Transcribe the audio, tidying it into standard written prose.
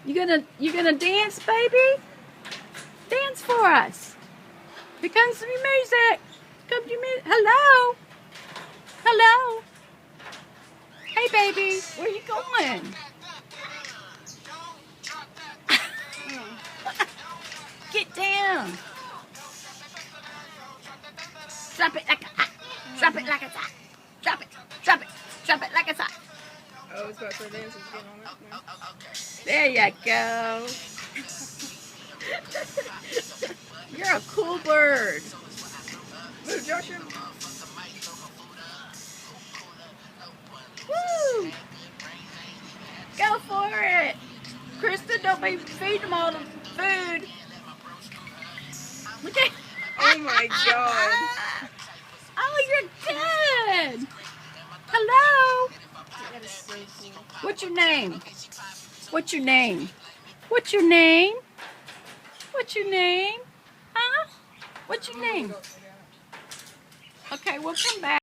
You gonna dance, baby? Dance for us. Here comes some music. Come to music. Hello. Hello. Hey, baby. Where you going? Get down. Drop it like a hot. Drop it like a hot. Drop it. Drop it. Drop it like a hot. Oh, it's about to dance again on that one. There you go. You're a cool bird. Move, Joshua. Woo! Go for it. Krista, don't be feeding them all the food. Okay. Oh my God. Oh, you're good. Hello. That is so cool. What's your name? What's your name? What's your name? What's your name? Huh? What's your name? Okay, we'll come back.